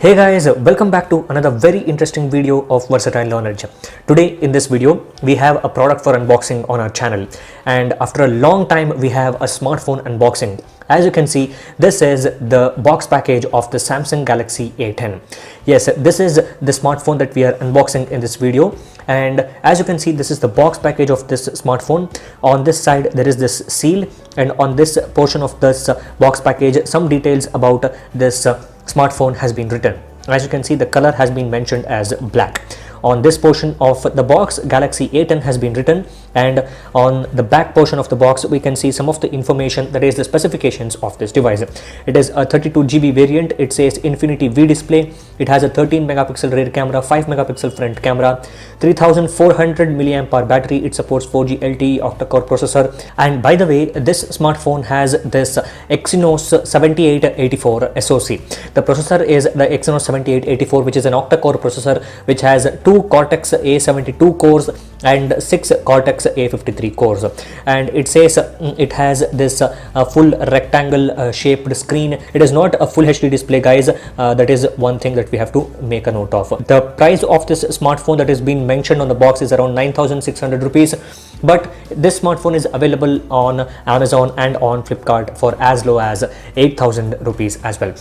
Hey guys, welcome back to another very interesting video of Versatile Knowledge. Today in this video, we have a product for unboxing on our channel, and after a long time we have a smartphone unboxing. As you can see, this is the box package of the Samsung Galaxy A10. Yes, this is the smartphone that we are unboxing in this video, and as you can see, this is the box package of this smartphone. On this side there is this seal, and on this portion of this box package some details about this smartphone has been written. As you can see, the color has been mentioned as black. On this portion of the box, Galaxy A10 has been written, and on the back portion of the box we can see some of the information, that is the specifications of this device. It is a 32 GB variant. It says Infinity V display. It has a 13 megapixel rear camera, 5 megapixel front camera, 3400 milliampere battery. It supports 4G LTE octa-core processor, and by the way, this smartphone has this Exynos 7884 SoC. The processor is the Exynos 7884, which is an octa-core processor which has 2 Cortex A72 cores and 6 Cortex A53 cores, and it says it has this full rectangle shaped screen. It is not a full HD display, guys. That is one thing that we have to make a note of. The price of this smartphone that has been mentioned on the box is around 9,600 rupees, but this smartphone is available on Amazon and on Flipkart for as low as 8,000 rupees as well.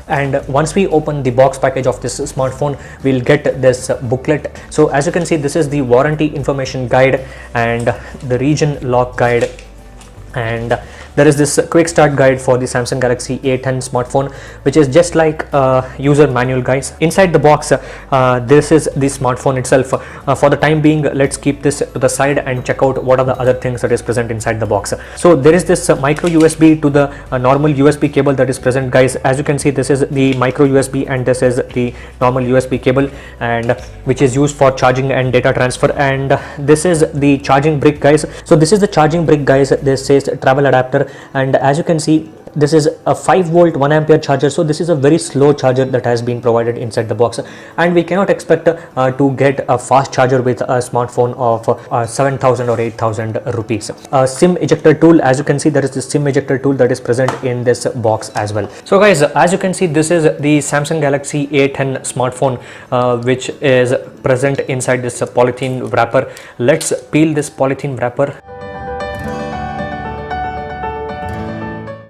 And once we open the box package of this smartphone, we'll get this booklet. So as you can see, this is the warranty information guide and the region lock guide, and there is this quick start guide for the Samsung Galaxy A10 smartphone, which is just like a user manual, guys. Inside the box, this is the smartphone itself. For the time being, let's keep this to the side and check out what are the other things that is present inside the box. So there is this micro USB to the normal USB cable that is present, guys. As you can see, this is the micro USB and this is the normal USB cable, and which is used for charging and data transfer. And this is the charging brick, guys. So this is the charging brick, guys. This says travel adapter, and as you can see, this is a 5 volt 1 ampere charger. So this is a very slow charger that has been provided inside the box, and we cannot expect to get a fast charger with a smartphone of 7,000 or 8,000 rupees. A SIM ejector tool, as you can see, there is this SIM ejector tool that is present in this box as well. So guys, as you can see, this is the Samsung Galaxy A10 smartphone which is present inside this polythene wrapper. Let's peel this polythene wrapper.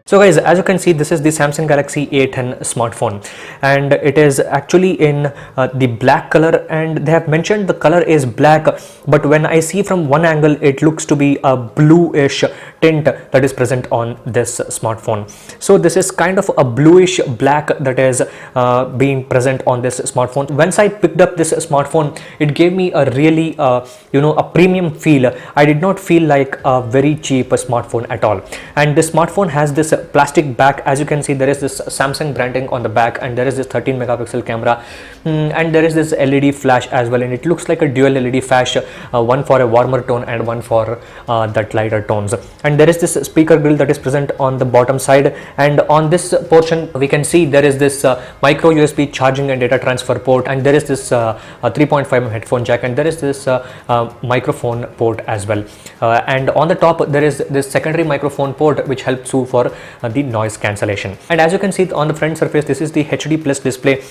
So guys, as you can see, this is the Samsung Galaxy A10 smartphone, and it is actually in the black color, and they have mentioned the color is black, but when I see from one angle, it looks to be a bluish tint that is present on this smartphone. So this is kind of a bluish black that is being present on this smartphone. Once I picked up this smartphone, it gave me a really a premium feel. I did not feel like a very cheap smartphone at all. And this smartphone has this plastic back. As you can see, there is this Samsung branding on the back, and there is this 13 megapixel camera, and there is this LED flash as well, and it looks like a dual LED flash, one for a warmer tone and one for that lighter tones. And there is this speaker grill that is present on the bottom side, and on this portion we can see there is this micro USB charging and data transfer port, and there is this 3.5mm headphone jack, and there is this microphone port as well, and on the top there is this secondary microphone port which helps you for the noise cancellation. And as you can see on the front surface, this is the HD plus display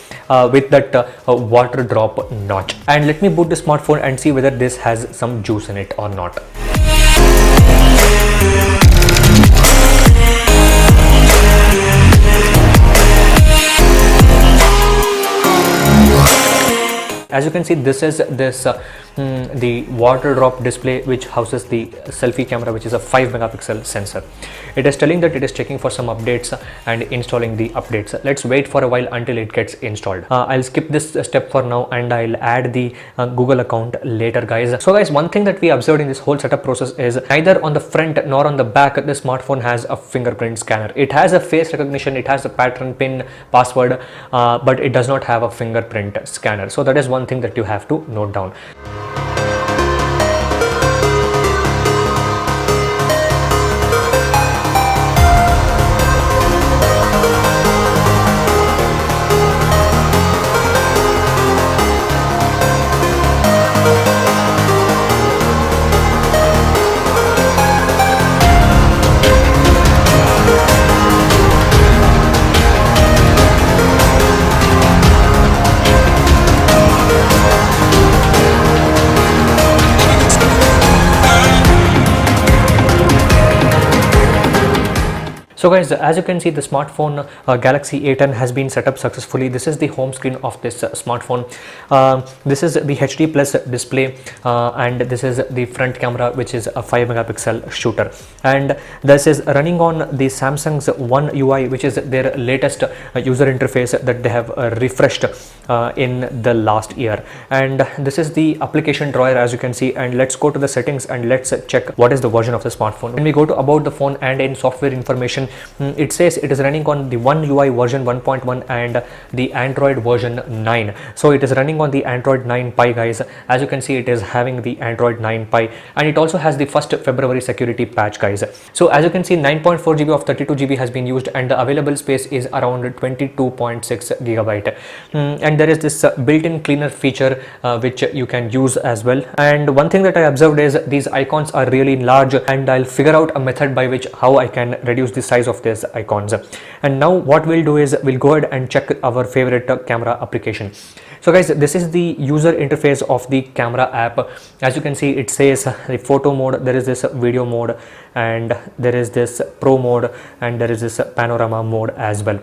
with that water drop notch. And let me boot the smartphone and see whether this has some juice in it or not. As you can see, this is the water drop display which houses the selfie camera, which is a 5 megapixel sensor. It is telling that it is checking for some updates and installing the updates. Let's wait for a while until it gets installed. I'll skip this step for now, and I'll add the Google account later, guys. So guys, one thing that we observed in this whole setup process is neither on the front nor on the back the smartphone has a fingerprint scanner. It has a face recognition, it has a pattern, pin, password, but it does not have a fingerprint scanner. So that is one thing that you have to note down. So guys, as you can see, the smartphone Galaxy A10 has been set up successfully. This is the home screen of this smartphone. This is the HD plus display, and this is the front camera, which is a 5 megapixel shooter, and this is running on the Samsung's One UI, which is their latest user interface that they have refreshed in the last year. And this is the application drawer, as you can see, and let's go to the settings and let's check what is the version of the smartphone. When we go to about the phone and in software information, it says it is running on the One UI version 1.1 and the Android version 9. So it is running on the Android 9 Pie, guys. As you can see, it is having the Android 9 Pie, and it also has the 1st February security patch, guys. So as you can see, 9.4 GB of 32 GB has been used, and the available space is around 22.6 gigabyte. And there is this built-in cleaner feature which you can use as well. And one thing that I observed is these icons are really large, and I'll figure out a method by which how I can reduce the size of these icons. And now what we'll do is we'll go ahead and check our favorite camera application. So guys, this is the user interface of the camera app. As you can see, it says the photo mode, there is this video mode, and there is this pro mode, and there is this panorama mode as well.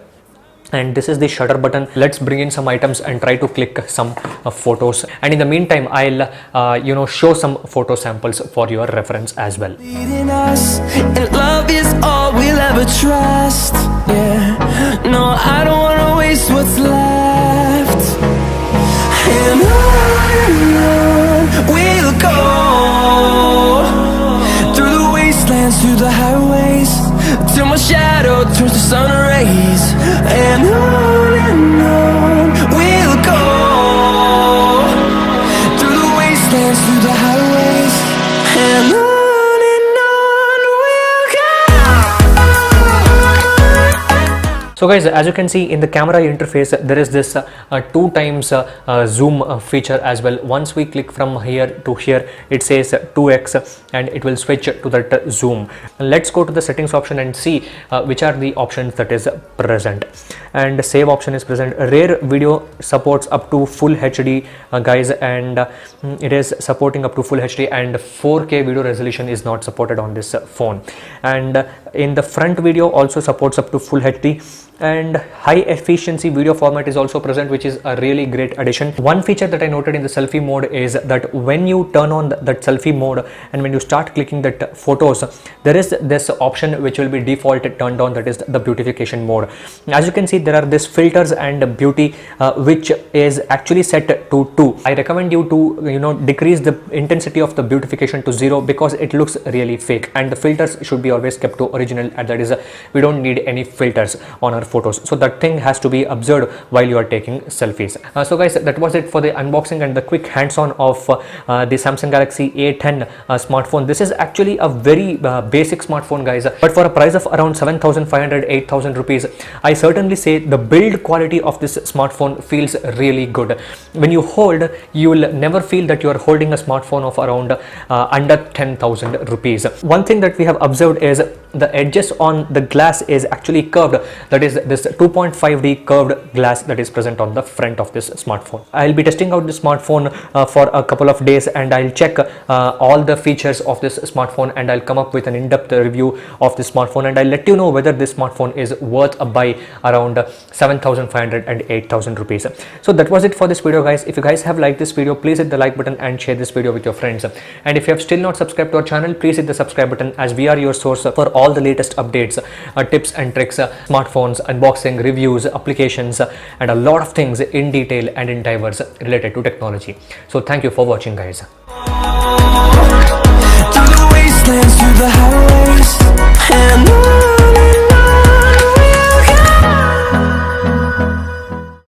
And this is the shutter button. Let's bring in some items and try to click some photos, and in the meantime I'll show some photo samples for your reference as well. Us, and love is all we'll ever trust. Yeah, no, I don't want to waste what's left. And on we'll go, through the wastelands, through the highways, till my shadow turns to sun rays. And on we'll go, through the wastelands, through the highways, and on. So guys, as you can see in the camera interface, there is this 2 times zoom feature as well. Once we click from here to here, it says 2x, and it will switch to that zoom. Let's go to the settings option and see which are the options that is present. And save option is present. Rare video supports up to full HD, guys, and it is supporting up to full HD, and 4K video resolution is not supported on this phone. And in the front video also supports up to full HD, and high efficiency video format is also present, which is a really great addition. One feature that I noted in the selfie mode is that when you turn on that selfie mode and when you start clicking that photos, there is this option which will be default turned on, that is the beautification mode. As you can see, there are this filters and beauty which is actually set to 2. I recommend you to decrease the intensity of the beautification to 0 because it looks really fake, and the filters should be always kept to original, and that is we don't need any filters on our photos. So that thing has to be observed while you are taking selfies. So guys, that was it for the unboxing and the quick hands-on of the Samsung Galaxy A10 smartphone. This is actually a very basic smartphone, guys, but for a price of around 7,500 8,000 rupees, I certainly say the build quality of this smartphone feels really good. When you hold, you will never feel that you are holding a smartphone of around under 10,000 rupees. One thing that we have observed is the edges on the glass is actually curved, that is this 2.5D curved glass that is present on the front of this smartphone. I'll be testing out this smartphone for a couple of days, and I'll check all the features of this smartphone, and I'll come up with an in-depth review of this smartphone, and I'll let you know whether this smartphone is worth a buy around 7,500 and 8,000 rupees. So that was it for this video, guys. If you guys have liked this video, please hit the like button and share this video with your friends. And if you have still not subscribed to our channel, please hit the subscribe button, as we are your source for all the latest updates, tips and tricks, smartphones, unboxing, reviews, applications, and a lot of things in detail and in diverse related to technology. So thank you for watching, guys.